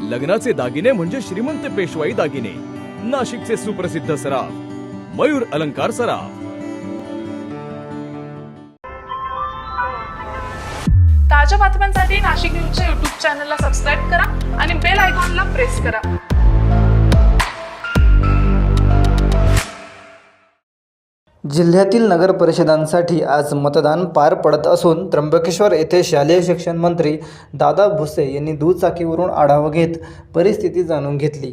लग्नाचे दागिने म्हणजे श्रीमंत पेशवाई दागिने, नाशिकचे सुप्रसिद्ध सराफ मयूर अलंकार सराफ। ताज्या बातम्यांसाठी नाशिक न्यूजच्या YouTube चॅनलला सबस्क्राईब करा आणि बेल आयकॉनला प्रेस करा। जिल्ह्यातील नगर परिषदांसाठी आज मतदान पार पडत असून त्र्यंबकेश्वर येथे शालेय शिक्षण मंत्री दादा भुसे यांनी दुचाकीवरून आढावा घेत परिस्थिती जाणून घेतली।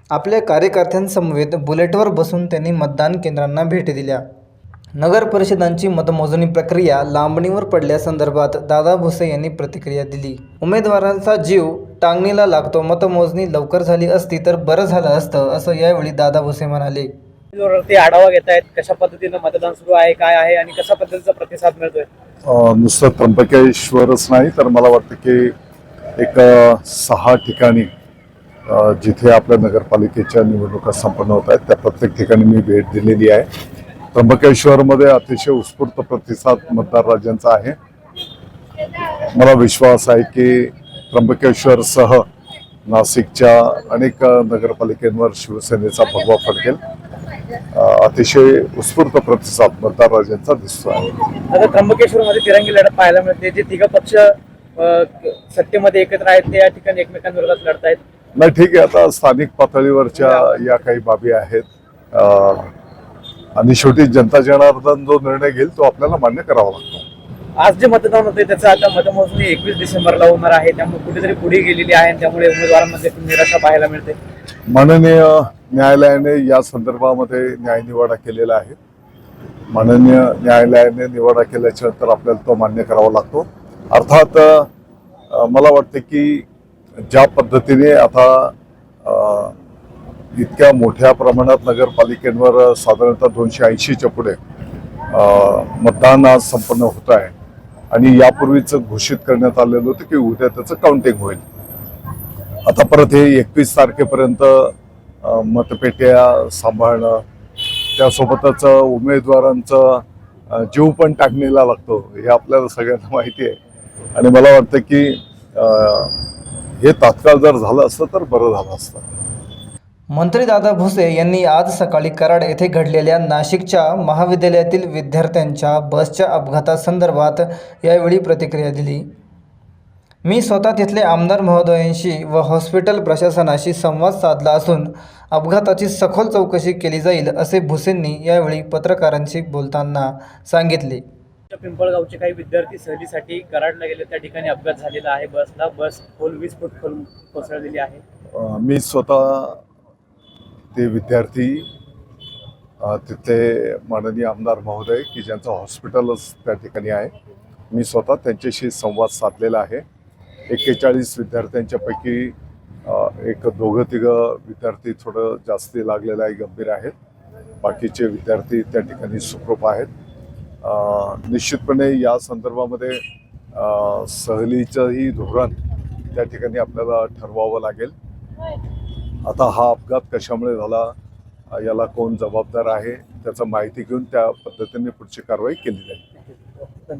आपल्या कार्यकर्त्यांसमवेत बुलेटवर बसून त्यांनी मतदान केंद्रांना भेटी दिल्या। नगर परिषदांची मतमोजणी प्रक्रिया लांबणीवर पडल्यासंदर्भात दादा भुसे यांनी प्रतिक्रिया दिली। उमेदवारांचा जीव टांगणीला लागतो, मतमोजणी लवकर झाली असती तर बरं झालं असतं, असं यावेळी दादा भुसे म्हणाले। ते आढावा घेत आहेत, कशा पद्धतीने मतदान सुरू आहे, काय आहे आणि कशा पद्धतीचा प्रतिसाद मिळतोय? नुसतं त्र्यंबकेश्वरच नाही तर मला वाटतं की एक 6 ठिकाणी जिथे आपल्या नगरपालिकेच्या निवडणुका संपन्न होत आहेत त्या प्रत्येक ठिकाणी मी भेट दिलेली आहे। त्र्यंबकेश्वरमध्ये अतिशय उत्स्फूर्त प्रतिसाद मतदार राजांचा आहे। मला विश्वास आहे की त्र्यंबकेश्वरसह नाशिकच्या अनेक नगरपालिकांवर शिवसेनेचा भगवा फडकेल। अतिशय उत्स्फूर्त प्रतिसाद मतदार राजांचा दिसतो आहे। आता त्र्यंबकेश्वरमध्ये तिरंगी लढत पाहायला मिळते, जे तिघ पक्ष सत्तेमध्ये एकत्र आहेत ते या ठिकाणी एकमेकांविरोधात लढत आहेत। नाही, ठीक आहे, आता स्थानिक पातळीवरच्या या काही बाबी आहेत आणि शेवटी जनता जनार्दन जो निर्णय घेईल तो आपल्याला मान्य करावा लागतो। आज जे मतदान होते त्याचं आता मतमोजणी 21 डिसेंबरला होणार आहे, त्यामुळे कुठेतरी पुढे गेलेली आहे आणि त्यामुळे उमेदवारांमध्ये निराशा पाहायला मिळते। माननीय न्यायालयाने या संदर्भामध्ये न्यायनिवाडा केलेला आहे। माननीय न्यायालयाने निवाडा केल्याच्या नंतर आपल्याला तो मान्य करावा लागतो। अर्थात मला वाटते की ज्या पद्धतीने आता इतक्या मोठ्या प्रमाणात नगरपालिकेवर साधारणतः 280च्या पुढे मतदान आज संपन्न होत आहे आणि यापूर्वीच घोषित करण्यात आलेलं होतं की उद्या त्याचं काउंटिंग होईल। आता परत हे 21 तारखेपर्यंत मतपेट्या सांभाळणं, त्यासोबतच उमेदवारांचा जीव पण टाकणीला लागतो हे आपल्याला सगळ्यांना माहिती आहे आणि मला वाटतं की हे तात्काळ जर झालं असतं तर बरं झालं असतं। मंत्री दादा भुसे यांनी आज सकाळी कराड येथे घडलेल्या नाशिकच्या महाविद्यालयातील विद्यार्थ्यांच्या बसच्या अपघातासंदर्भात यावेळी प्रतिक्रिया दिली। मी स्वतः तिथले आमदार महोदयांशी व हॉस्पिटल प्रशासनाशी संवाद साधला असून अपघाताची सखोल चौकशी केली जाईल, असे भुसेंनी यावेळी पत्रकारांशी बोलताना सांगितले। पिंपळगावचे काही विद्यार्थी सहलीसाठी कराडला गेले, त्या ठिकाणी अपघात झालेला आहे। बस खोल 20 फूट खोल कोसळलेली आहे। मी स्वतः ते विद्यार्थी तिथले माननीय आमदार महोदय की ज्यांचं हॉस्पिटलच त्या ठिकाणी आहे, मी स्वतः त्यांच्याशी संवाद साधलेला आहे। 41 विद्यार्थ्यांच्या पैकी एक 2-3 विद्यार्थी थोडं जास्ती लागलेलं आहे, गंभीर आहेत। बाकीचे विद्यार्थी त्या ठिकाणी सुखरूप आहेत। निश्चितपणे या संदर्भामध्ये सहलीचंही धोरण त्या ठिकाणी आपल्याला ठरवावं लागेल। आता हा अपघात कशामुळे झाला, याला कोण जबाबदार आहे, त्याचं माहिती घेऊन त्या पद्धतीने पुढची कारवाई केली जाईल।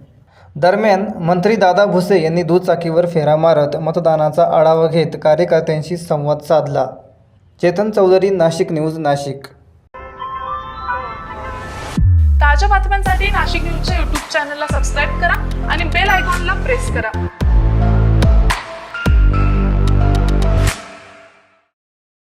दरम्यान मंत्री दादा भुसे यांनी दुचाकीवर फेरा मारत मतदानाचा आढावा घेत कार्यकर्त्यांशी संवाद साधला। चेतन चौधरी, नाशिक न्यूज, नाशिक। ताज्या बातम्यांसाठी नाशिक न्यूजच्या YouTube चॅनलला सबस्क्राईब करा आणि बेल आयकॉनला प्रेस करा।